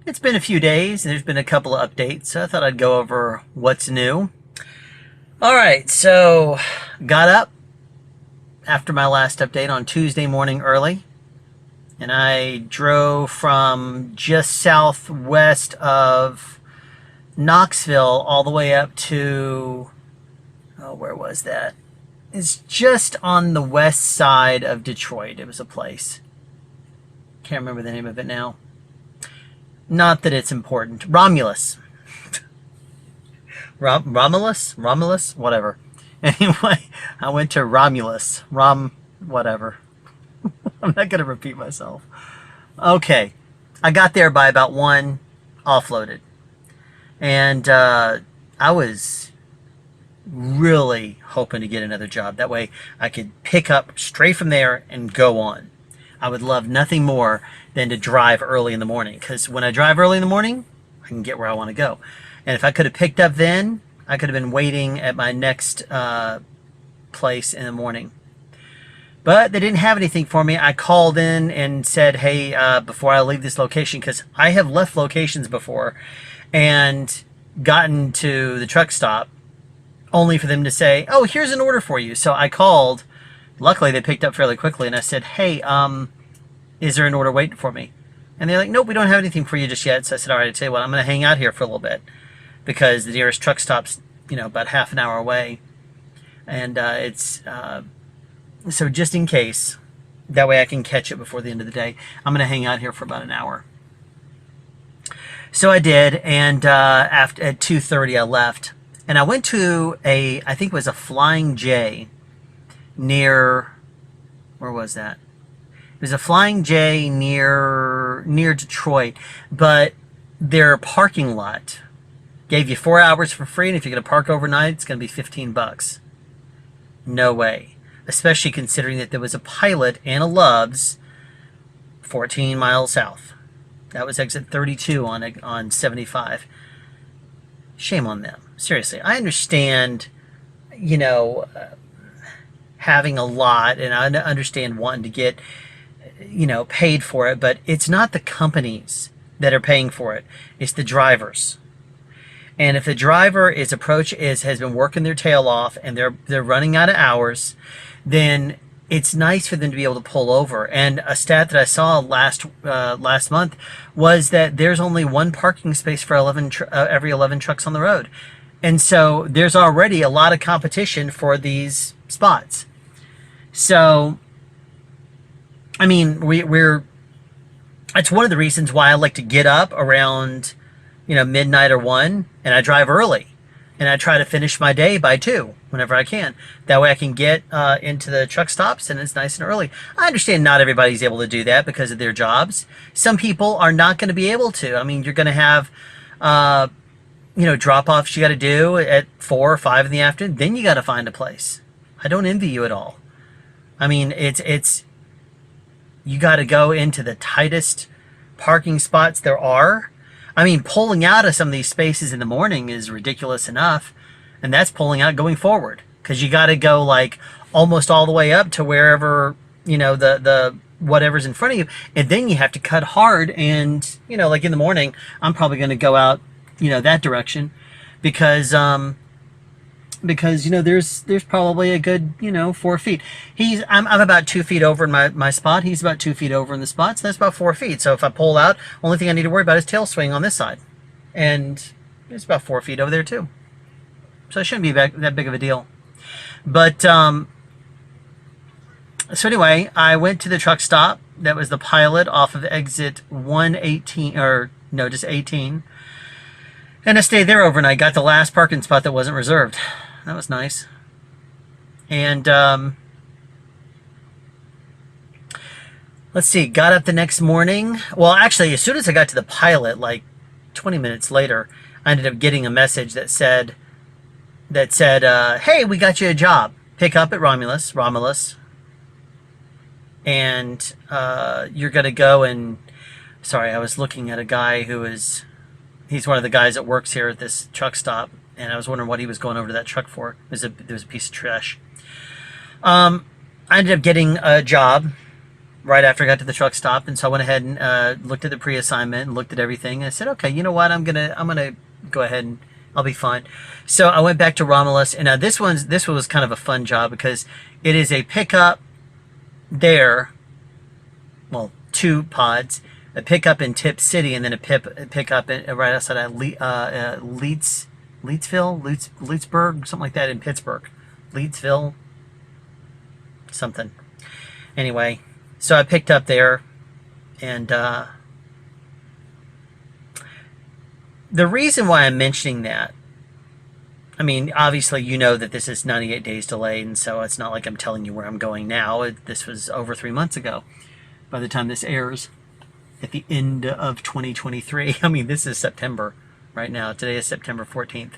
It's been a few days, and there's been a couple of updates, so I thought I'd go over what's new. All right, so got up after my last update on Tuesday morning early, and I drove from just southwest of Knoxville all the way up to, oh, where was that? It's just on the west side of Detroit. It was a place. Can't remember the name of it now. Not that it's important. Romulus. Romulus? Whatever. Anyway, I went to Romulus. Whatever. I'm not going to repeat myself. Okay. I got there by about 1, offloaded. And I was really hoping to get another job. That way I could pick up straight from there and go on. I would love nothing more than to drive early in the morning, because when I drive early in the morning, I can get where I want to go. And if I could have picked up then, I could have been waiting at my next place in the morning. But they didn't have anything for me. I called in and said, hey, before I leave this location, because I have left locations before and gotten to the truck stop only for them to say, oh, here's an order for you. So I called. Luckily, they picked up fairly quickly, and I said, hey, is there an order waiting for me? And they're like, nope, we don't have anything for you just yet. So I said, all right, I tell you what, I'm going to hang out here for a little bit, because the nearest truck stop's, about half an hour away. And so just in case, that way I can catch it before the end of the day, I'm going to hang out here for about an hour. So I did, and at 2:30 I left. And I went to I think it was a Flying J near, where was that? It was a Flying J near Detroit, but their parking lot gave you 4 hours for free, and if you're going to park overnight, it's going to be $15. No way. Especially considering that there was a Pilot and a Love's 14 miles south. That was exit 32 on 75. Shame on them. Seriously, I understand, having a lot, and I understand wanting to get, paid for it, but it's not the companies that are paying for it. It's the drivers. And if the driver has been working their tail off and they're running out of hours, then it's nice for them to be able to pull over. And a stat that I saw last month was that there's only one parking space for every 11 trucks on the road. And so there's already a lot of competition for these spots. So, I mean, it's one of the reasons why I like to get up around, midnight or 1, and I drive early. And I try to finish my day by 2 whenever I can. That way I can get into the truck stops, and it's nice and early. I understand not everybody's able to do that because of their jobs. Some people are not going to be able to. I mean, you're going to have, drop-offs you got to do at 4 or 5 in the afternoon. Then you got to find a place. I don't envy you at all. I mean, you got to go into the tightest parking spots there are. I mean, pulling out of some of these spaces in the morning is ridiculous enough, and that's pulling out going forward, because you got to go like almost all the way up to wherever, the whatever's in front of you, and then you have to cut hard. And like in the morning, I'm probably going to go out, that direction, because there's probably a good 4 feet. I'm about 2 feet over in my spot. He's about 2 feet over in the spot, so that's about 4 feet. So if I pull out, only thing I need to worry about is tail swing on this side, and it's about 4 feet over there too. So it shouldn't be that big of a deal. But so anyway, I went to the truck stop. That was the Pilot off of exit 118, or no, just 18. And I stayed there overnight. Got the last parking spot that wasn't reserved. That was nice. And let's see, got up the next morning. Well, actually, as soon as I got to the Pilot, like 20 minutes later, I ended up getting a message that said, hey, we got you a job. Pick up at Romulus. And you're going to go and... Sorry, I was looking at a guy he's one of the guys that works here at this truck stop, and I was wondering what he was going over to that truck for. It was a piece of trash. I ended up getting a job right after I got to the truck stop, and so I went ahead and looked at the pre-assignment and looked at everything. And I said, okay, you know what? I'm gonna go ahead and I'll be fine. So I went back to Romulus, and this was kind of a fun job because it is a pickup there. Well, 2 pods, a pickup in Tip City, and then a pickup right outside of Leedsburg, something like that in Pittsburgh, Leedsville, something. Anyway, so I picked up there, and the reason why I'm mentioning that, I mean, obviously you know that this is 98 days delayed, and so it's not like I'm telling you where I'm going now. This was over 3 months ago by the time this airs at the end of 2023. I mean, this is September right now. Today is September 14th.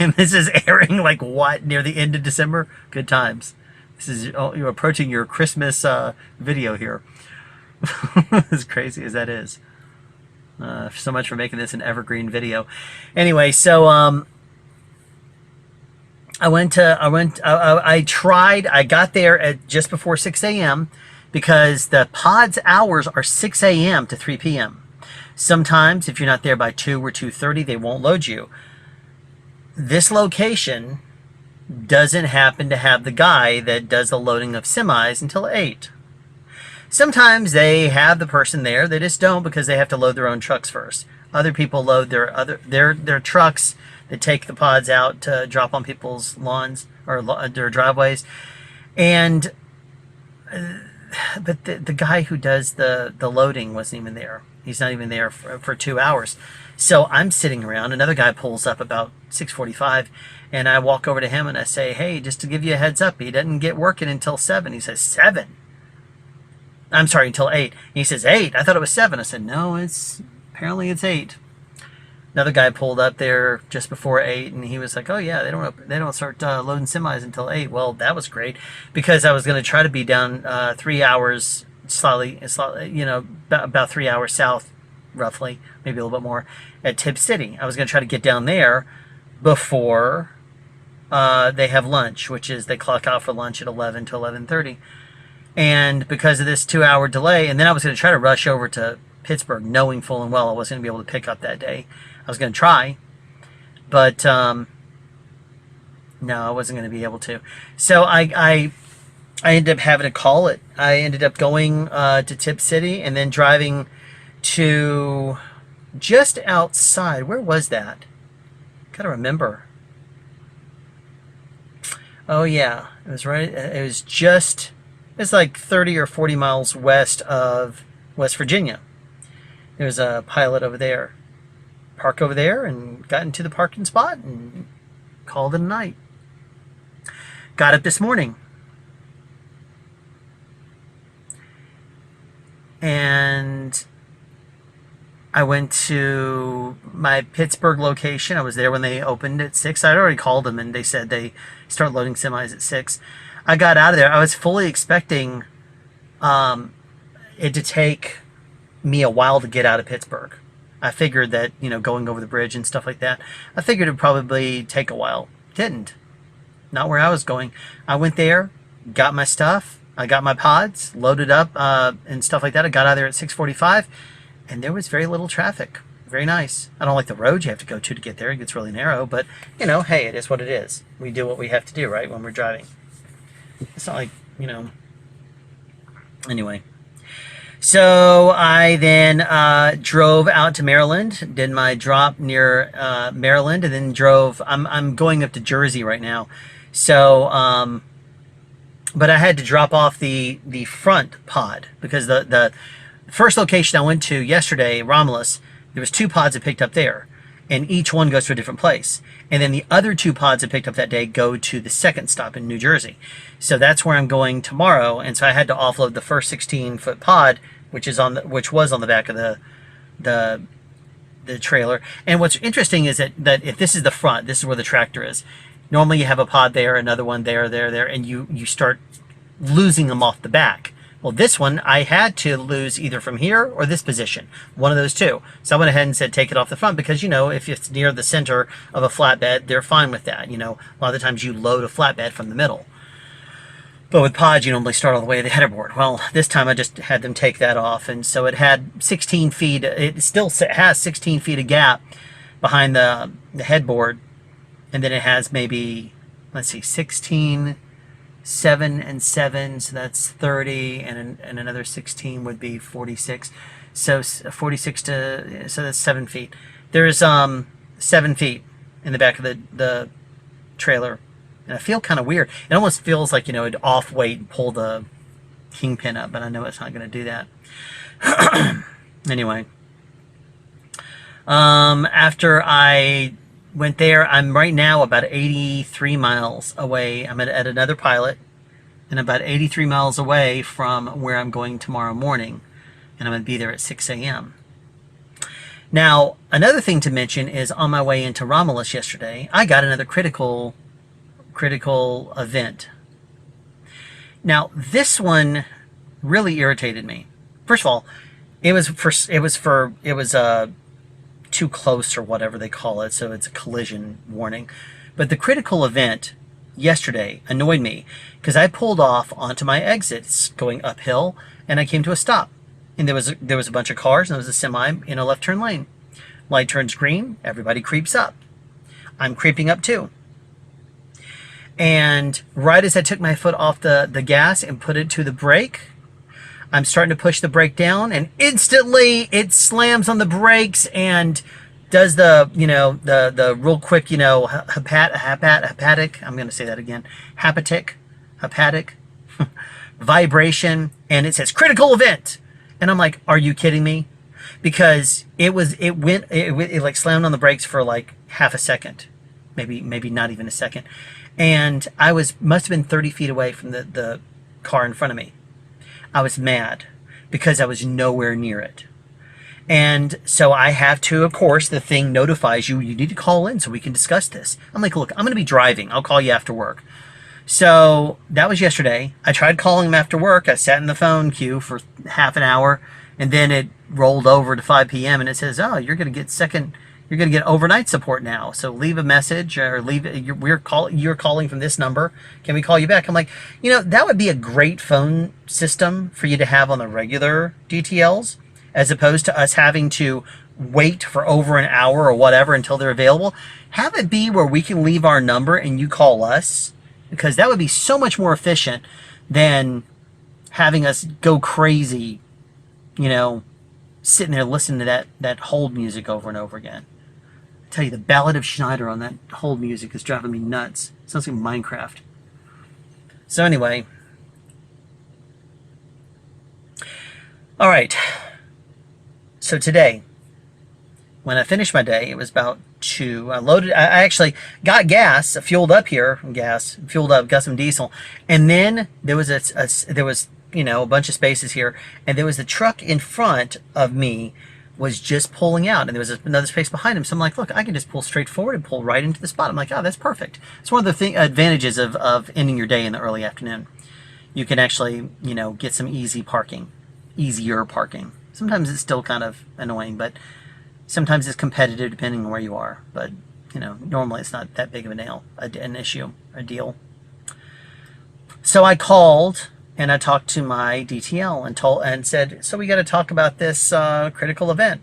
And this is airing like what, near the end of December? Good times. This is, you're approaching your Christmas video here. As crazy as that is. So much for making this an evergreen video. Anyway, so I got there at just before 6 a.m. because the pod's hours are 6 a.m. to 3 p.m. Sometimes if you're not there by 2 or 2:30, they won't load you. This location doesn't happen to have the guy that does the loading of semis until 8. Sometimes they have the person there. They just don't, because they have to load their own trucks first. Other people load their trucks that take the pods out to drop on people's lawns or their driveways. And but the guy who does the loading wasn't even there. He's not even there for 2 hours. So I'm sitting around. Another guy pulls up about 6:45, and I walk over to him and I say, hey, just to give you a heads up, he doesn't get working until 7. He says, 7? I'm sorry, until 8. And he says, 8? I thought it was 7. I said, no, apparently it's 8. Another guy pulled up there just before 8, and he was like, oh yeah, they don't start loading semis until 8. Well, that was great, because I was going to try to be down 3 hours, slightly, you know, about 3 hours south, roughly, maybe a little bit more, at Tip City. I was going to try to get down there before they have lunch, which is they clock out for lunch at 11 to 11:30. And because of this 2-hour delay, and then I was going to try to rush over to Pittsburgh, knowing full and well I wasn't going to be able to pick up that day. I was going to try, but no, I wasn't going to be able to. So I ended up having to call it. I ended up going to Tip City and then driving to just outside. Where was that? Gotta remember. Oh yeah, it was right. It was just. It's like 30 or 40 miles west of West Virginia. There's a pilot over there. Park over there, and got into the parking spot and called it a night. Got up this morning. And I went to my Pittsburgh location. I was there when they opened at 6. I'd already called them, and they said they start loading semis at 6. I got out of there. I was fully expecting it to take me a while to get out of Pittsburgh. I figured that, you know, going over the bridge and stuff like that, I figured it would probably take a while. Didn't. Not where I was going. I went there, got my stuff, I got my pods, loaded up and stuff like that. I got out of there at 6:45, and there was very little traffic. Very nice. I don't like the road you have to go to get there. It gets really narrow, but, you know, hey, it is what it is. We do what we have to do, right, when we're driving. It's not like, you know. Anyway. So I then drove out to Maryland, did my drop near Maryland, and then drove. I'm going up to Jersey right now. So, but I had to drop off the front pod, because the first location I went to yesterday, Romulus, there was 2 pods I picked up there, and each one goes to a different place. And then the other 2 pods I picked up that day go to the second stop in New Jersey. So that's where I'm going tomorrow. And so I had to offload the first 16-foot pod, which was on the back of the trailer. And what's interesting is that if this is the front, this is where the tractor is. Normally you have a pod there, another one there, and you start losing them off the back. Well, this one, I had to lose either from here or this position. One of those two. So I went ahead and said take it off the front, because, you know, if it's near the center of a flatbed, they're fine with that. You know, a lot of the times you load a flatbed from the middle. But with pods, you normally start all the way to the headerboard. Well, this time I just had them take that off, and so it had 16 feet. It still has 16 feet of gap behind the headboard, and then it has maybe, let's see, 16, 7 and 7, so that's 30, and another 16 would be 46. So 46 to, so that's 7 feet. There's 7 feet in the back of the trailer. And I feel kind of weird. It almost feels like, it'd off weight and pull the kingpin up, but I know it's not going to do that. Anyway, after I went there, I'm right now about 83 miles away. I'm at another pilot, and about 83 miles away from where I'm going tomorrow morning, and I'm going to be there at 6 a.m. Now, another thing to mention is on my way into Romulus yesterday, I got another critical event. Now, this one really irritated me. First of all, it was too close or whatever they call it, so it's a collision warning. But the critical event yesterday annoyed me because I pulled off onto my exits going uphill, and I came to a stop, and there was a bunch of cars, and there was a semi in a left turn lane. Light turns green, everybody creeps up. I'm creeping up too. And right as I took my foot off the gas and put it to the brake, I'm starting to push the brake down, and instantly it slams on the brakes and does the real quick, hepatic, I'm going to say that again, hepatic vibration, and it says critical event. And I'm like, are you kidding me? Because it like slammed on the brakes for like half a second, maybe not even a second. And I must have been 30 feet away from the car in front of me. I was mad because I was nowhere near it. And so I have to, of course, the thing notifies you need to call in so we can discuss this. I'm like, look, I'm going to be driving. I'll call you after work. So that was yesterday. I tried calling him after work. I sat in the phone queue for half an hour, and then it rolled over to 5 p.m. and it says, oh, you're going to get overnight support now. So leave a message or you're calling from this number. Can we call you back? I'm like, that would be a great phone system for you to have on the regular DTLs, as opposed to us having to wait for over an hour or whatever until they're available. Have it be where we can leave our number and you call us, because that would be so much more efficient than having us go crazy, sitting there listening to that hold music over and over again. I tell you, the Ballad of Schneider on that hold music is driving me nuts. It sounds like Minecraft. So anyway. All right. So today, when I finished my day, it was about 2. I actually got gas, fueled up, got some diesel. And then there was a bunch of spaces here, and there was the truck in front of me was just pulling out, and there was another space behind him. So I'm like, look, I can just pull straight forward and pull right into the spot. I'm like, oh, that's perfect. It's one of the advantages of ending your day in the early afternoon. You can actually, get some easier parking. Sometimes it's still kind of annoying, but sometimes it's competitive depending on where you are. But, normally it's not that big of an issue, a deal. So I called and I talked to my DTL and said, so we got to talk about this critical event.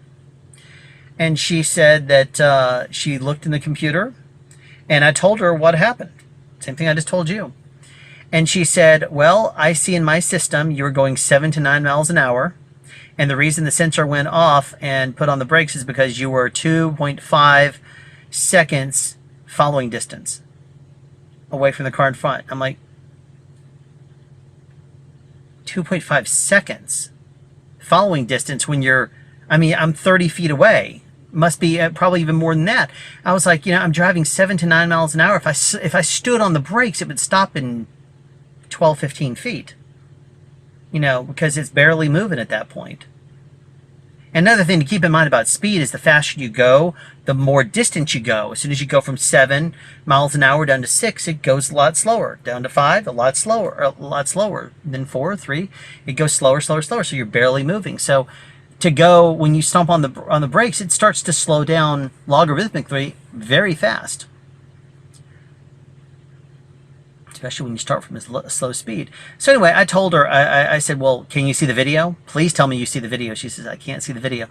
And she said that she looked in the computer, and I told her what happened. Same thing I just told you. And she said, well, I see in my system you were going 7 to 9 miles an hour. And the reason the sensor went off and put on the brakes is because you were 2.5 seconds following distance away from the car in front. I'm like, 2.5 seconds following distance when I'm 30 feet away. Must be probably even more than that. I was like, I'm driving 7 to 9 miles an hour. If I stood on the brakes, it would stop in 12, 15 feet. Because it's barely moving at that point. Another thing to keep in mind about speed is the faster you go, the more distance you go. As soon as you go from 7 miles an hour down to 6, it goes a lot slower. Down to 5, a lot slower. Then 4, 3, it goes slower. So you're barely moving. So to go, when you stomp on the brakes, it starts to slow down logarithmically very fast. especially when you start from a slow speed. So anyway, I told her, I said, well, can you see the video? Please tell me you see the video. She says, I can't see the video.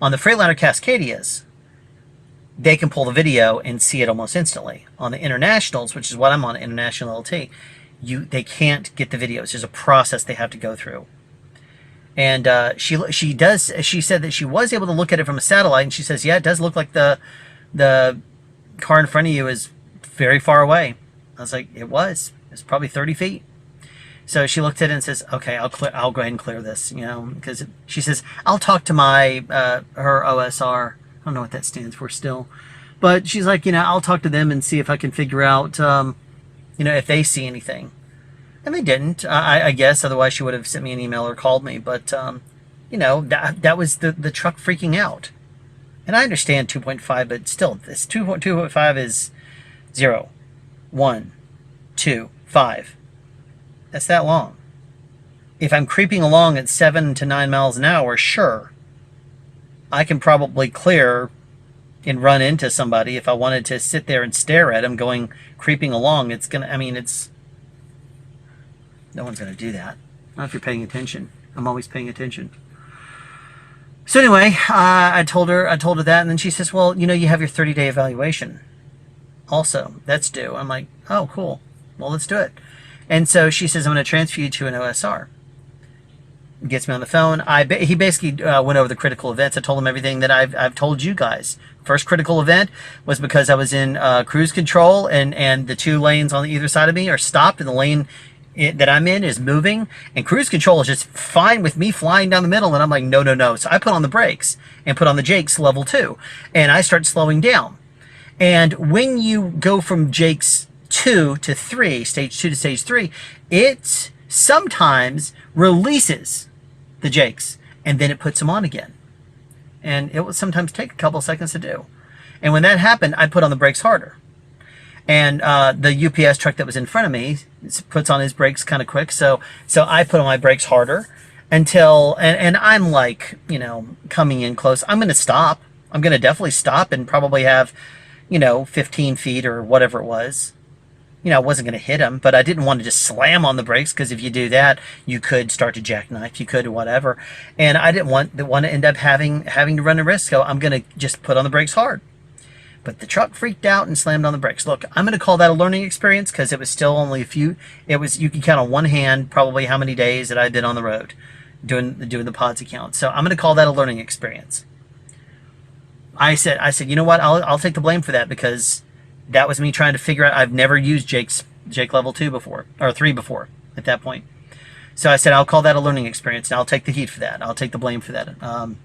On the Freightliner Cascadias, they can pull the video and see it almost instantly. On the Internationals, which is what I'm on, International LT, they can't get the videos. There's a process they have to go through. And she said that she was able to look at it from a satellite, and she says, yeah, it does look like the car in front of you is very far away. I was like, it's probably 30 feet. So she looked at it and says, okay, I'll go ahead and clear this, because she says, I'll talk to my her OSR. I don't know what that stands for still, but she's like, I'll talk to them and see if I can figure out if they see anything. And they didn't, I guess, otherwise she would have sent me an email or called me. But that was the truck freaking out. And I understand 2.5, but still, this 2.5 is 0, 1, 2, 5. That's that long. If I'm creeping along at 7 to 9 miles an hour, sure, I can probably clear and run into somebody. If I wanted to sit there and stare at them creeping along, no one's going to do that. Not if you're paying attention. I'm always paying attention. So anyway, I told her that, and then she says, well, you have your 30-day evaluation also. That's due. I'm like, oh, cool. Well, let's do it. And so she says, I'm going to transfer you to an OSR. Gets me on the phone. He basically went over the critical events. I told him everything that I've told you guys. First critical event was because I was in cruise control, and the 2 lanes on either side of me are stopped, and the lane that I'm in is moving, and cruise control is just fine with me flying down the middle, and I'm like, no. So I put on the brakes and put on the Jakes level 2, and I start slowing down. And when you go from Jakes 2 to 3, stage 2 to stage 3, it sometimes releases the Jakes, and then it puts them on again. And it will sometimes take a couple seconds to do. And when that happened, I put on the brakes harder. And the UPS truck that was in front of me puts on his brakes kind of quick. So I put on my brakes harder until, and I'm like, coming in close. I'm going to stop. I'm going to definitely stop and probably have, 15 feet or whatever it was. I wasn't going to hit him, but I didn't want to just slam on the brakes, because if you do that, you could start to jackknife, you could whatever. And I didn't want to end up having to run a risk. So I'm going to just put on the brakes hard. But the truck freaked out and slammed on the brakes. Look, I'm going to call that a learning experience, because it was still only you can count on one hand probably how many days that I've been on the road doing the pods account. So I'm going to call that a learning experience. I said, you know what? I'll take the blame for that, because that was me trying to figure out. I've never used Jake level 2 before, or 3 before at that point. So I said, I'll call that a learning experience, and I'll take the heat for that. I'll take the blame for that.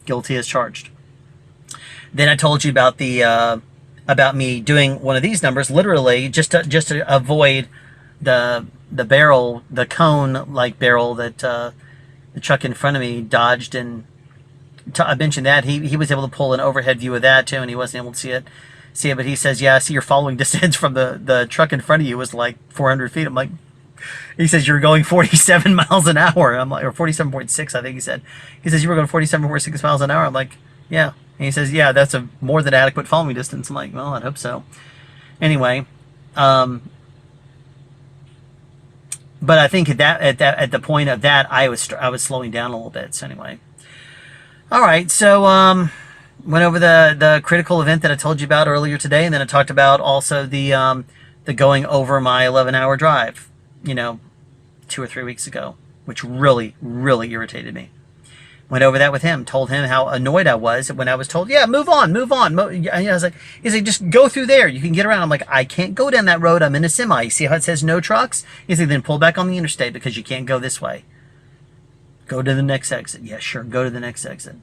Guilty as charged. Then I told you about me doing one of these numbers, literally just to avoid the barrel, the cone-like barrel that the truck in front of me dodged. And I mentioned that he was able to pull an overhead view of that too, and he wasn't able to see it. But he says, yeah, I see your following distance from the truck in front of you was like 400 feet. I'm like, he says, you're going 47 miles an hour. I'm like, or 47.6, I think he said. He says, you were going 47.6 miles an hour. I'm like, yeah. And he says, yeah, that's a more than adequate following distance. I'm like, well, I'd hope so. Anyway, but I think at the point of that, I was slowing down a little bit. So anyway, all right. So went over the critical event that I told you about earlier today, and then I talked about also the going over my 11-hour drive, 2 or 3 weeks ago, which really, really irritated me. Went over that with him, told him how annoyed I was when I was told, yeah, move on. I was like, he's like, just go through there. You can get around. I'm like, I can't go down that road. I'm in a semi. You see how it says no trucks? He's like, then pull back on the interstate, because you can't go this way. Go to the next exit. Yeah, sure. Go to the next exit.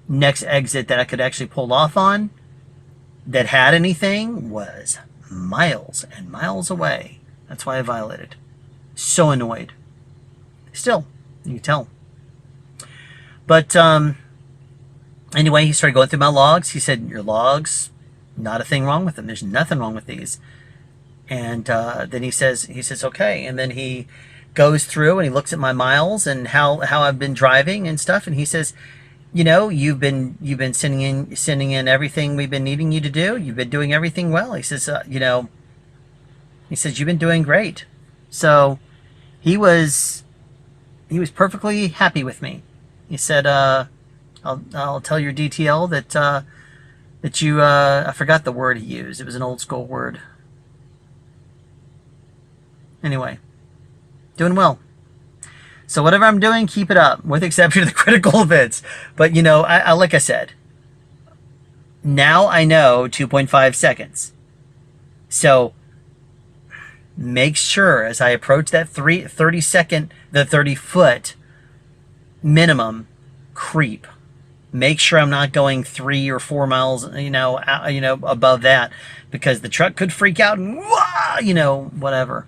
Next exit that I could actually pull off on that had anything was miles and miles away. That's why I violated. So annoyed. Still, you can tell. But anyway, he started going through my logs. He said, your logs, not a thing wrong with them. There's nothing wrong with these. And then he says, okay. And then he goes through and he looks at my miles and how I've been driving and stuff. And he says, you've been sending in everything we've been needing you to do. You've been doing everything well. He says, He says, you've been doing great. So he was perfectly happy with me. He said, I'll tell your DTL that you, I forgot the word he used. It was an old school word. Anyway, doing well. So whatever I'm doing, keep it up, with the exception of the critical events. But, you know, I like I said, now I know 2.5 seconds. So make sure as I approach that 30 foot minimum creep, make sure I'm not going 3 or 4 miles, above that, because the truck could freak out and whatever.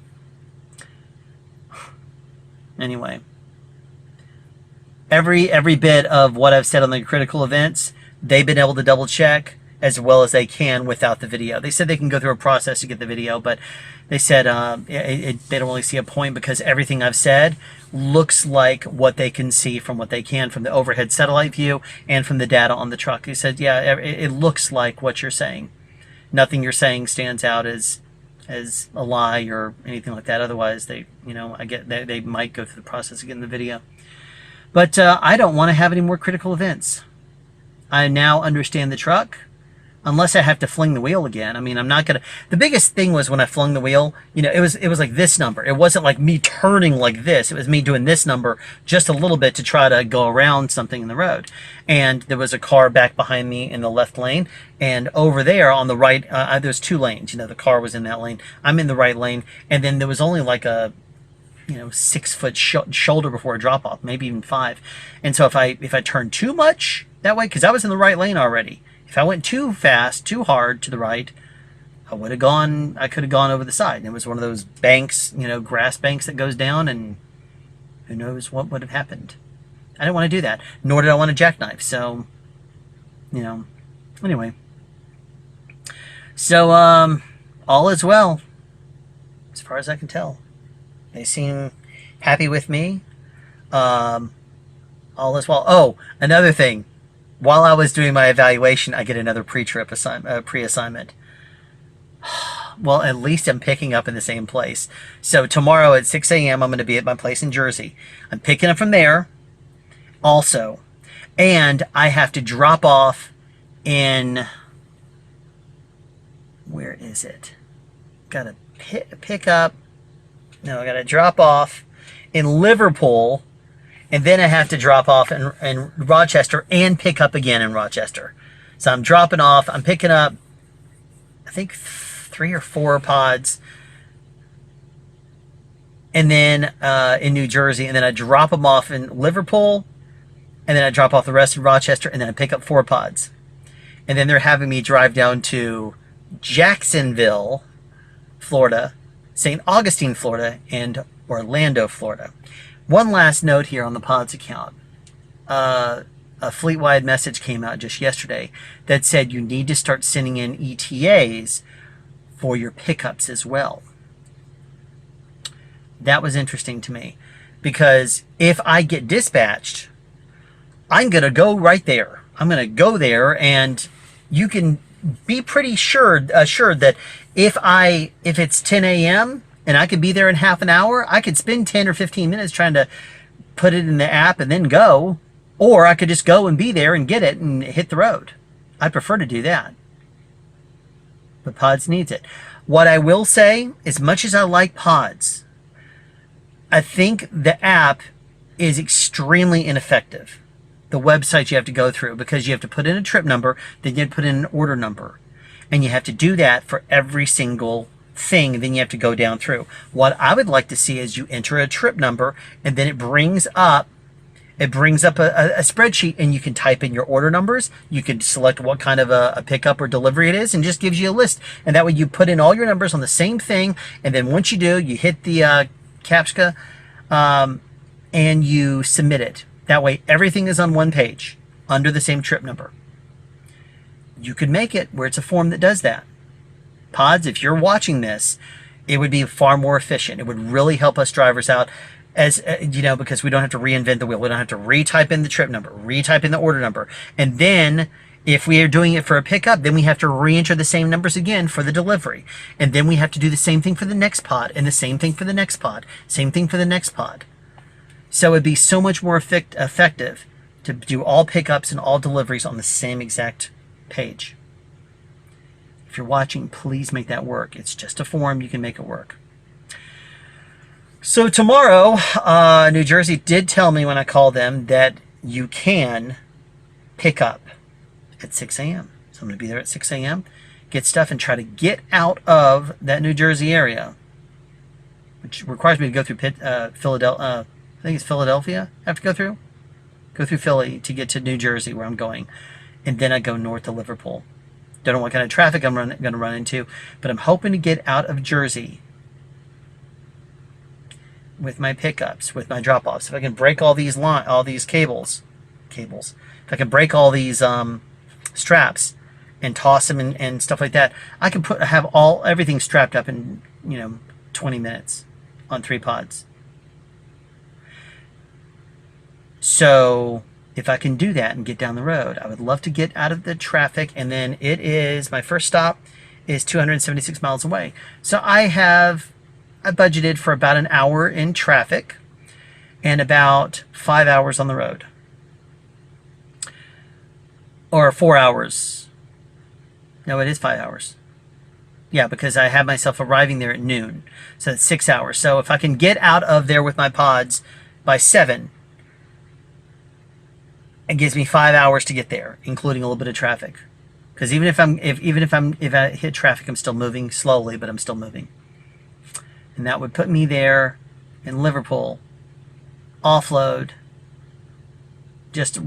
Anyway, every bit of what I've said on the critical events, they've been able to double check as well as they can without the video. They said they can go through a process to get the video, but they said they don't really see a point because everything I've said looks like what they can see from what they can from the overhead satellite view and from the data on the truck. They said, yeah, it looks like what you're saying. Nothing you're saying stands out as a lie or anything like that. Otherwise, they might go through the process of getting the video. But I don't want to have any more critical events. I now understand the truck. Unless I have to fling the wheel again. I mean, I'm not gonna. The biggest thing was when I flung the wheel. It was like this number. It wasn't like me turning like this. It was me doing this number just a little bit to try to go around something in the road. And there was a car back behind me in the left lane, and over there on the right, there's 2 lanes. The car was in that lane. I'm in the right lane, and then there was only like a 6 foot shoulder before a drop off, maybe even 5. And so if I turned too much that way, because I was in the right lane already. If I went too fast, too hard to the right, I could have gone over the side. And it was one of those banks, grass banks that goes down, and who knows what would have happened. I didn't want to do that, nor did I want a jackknife. So, anyway. So, all is well, as far as I can tell. They seem happy with me. All is well. Oh, another thing. While I was doing my evaluation, I get another pre-assignment. Well, at least I'm picking up in the same place. So tomorrow at 6 a.m., I'm going to be at my place in Jersey. I'm picking up from there also. And I have to drop off in... Where is it? Got to pick up... No, I got to drop off in Liverpool... And then I have to drop off in Rochester and pick up again in Rochester. So I'm dropping off. I'm picking up, I think, 3 or 4 pods. And then in New Jersey. And then I drop them off in Liverpool. And then I drop off the rest in Rochester. And then I pick up 4 pods. And then they're having me drive down to Jacksonville, Florida, St. Augustine, Florida, and Orlando, Florida. One last note here on the pods account. A fleet-wide message came out just yesterday that said you need to start sending in ETAs for your pickups as well. That was interesting to me because if I get dispatched, I'm going to go right there. I'm going to go there, and you can be pretty assured that if it's 10 a.m., and I could be there in half an hour, I could spend 10 or 15 minutes trying to put it in the app and then go. Or I could just go and be there and get it and hit the road. I prefer to do that. But Pods needs it. What I will say, as much as I like Pods, I think the app is extremely ineffective. The website you have to go through, because you have to put in a trip number, then you have to put in an order number. And you have to do that for every single thing, then you have to go down through. What I would like to see is you enter a trip number, and then it brings up a spreadsheet, and you can type in your order numbers. You can select what kind of a pickup or delivery it is, and just gives you a list. And that way you put in all your numbers on the same thing, and then once you do, you hit the CAPTCHA, and you submit it. That way everything is on one page under the same trip number. You could make it where it's a form that does that. Pods, if you're watching this, it would be far more efficient. It would really help us drivers out, as because we don't have to reinvent the wheel. We don't have to retype in the trip number, retype in the order number, and then If we are doing it for a pickup, then we have to re-enter the same numbers again for the delivery. And then we have to do the same thing for the next pod, and the same thing for the next pod, same thing for the next pod. So it'd be so much more effective to do all pickups and all deliveries on the same exact page. If you're watching, please make that work. It's just a form. You can make it work. So tomorrow, New Jersey did tell me when I called them that you can pick up at 6 a.m. So I'm going to be there at 6 a.m., get stuff, and try to get out of that New Jersey area, which requires me to go through Philadelphia. I think it's Philadelphia I have to go through Philly to get to New Jersey, where I'm going. And then I go north to Liverpool. Don't know what kind of traffic I'm going to run into, but I'm hoping to get out of Jersey with my pickups, with my drop-offs. If I can break all these cables, if I can break all these straps and toss them and stuff like that, I can have everything strapped up in 20 minutes on 3 pods. So if I can do that and get down the road, I would love to get out of the traffic. And then my first stop is 276 miles away. So I budgeted for about an hour in traffic and about 5 hours on the road. Or 4 hours. No, it is 5 hours. Yeah, because I have myself arriving there at noon. So that's 6 hours. So if I can get out of there with my pods by 7, it gives me 5 hours to get there, including a little bit of traffic. Because if I hit traffic, I'm still moving slowly, but I'm still moving. And that would put me there in Liverpool, offload just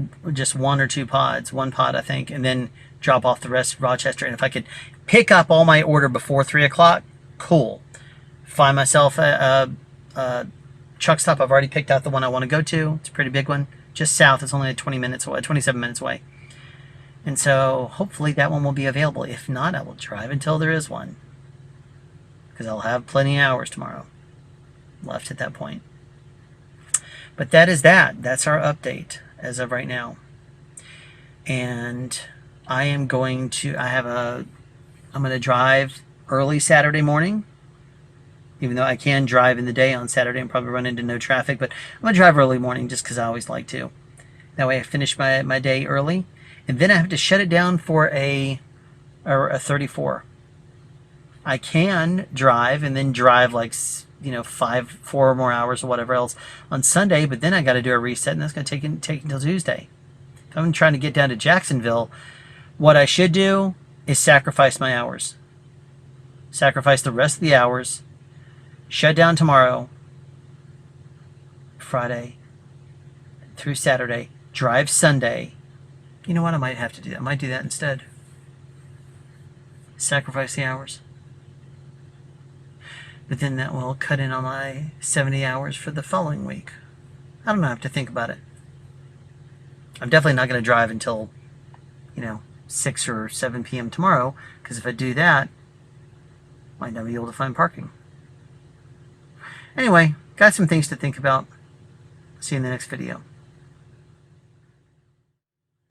1 or 2 pods, 1 pod I think, and then drop off the rest of Rochester. And if I could pick up all my order before 3 o'clock, cool. Find myself a truck stop. I've already picked out the one I want to go to. It's a pretty big one. Just south. It's only 27 minutes away. And so hopefully that one will be available. If not, I will drive until there is one, because I'll have plenty of hours tomorrow left at that point. But that's our update as of right now. And I'm going to drive early Saturday morning, even though I can drive in the day on Saturday and probably run into no traffic, but I'm going to drive early morning just because I always like to. That way I finish my day early, and then I have to shut it down for a 34. I can drive and then drive 4 or more hours or whatever else on Sunday, but then I got to do a reset, and that's going to take until Tuesday. If I'm trying to get down to Jacksonville, what I should do is sacrifice my hours. Sacrifice the rest of the hours. Shut down tomorrow, Friday, through Saturday. Drive Sunday. You know what? I might have to do that. I might do that instead. Sacrifice the hours. But then that will cut in on my 70 hours for the following week. I don't know. I have to think about it. I'm definitely not going to drive until, 6 or 7 p.m. tomorrow, because if I do that, I might not be able to find parking. Anyway, got some things to think about. See you in the next video.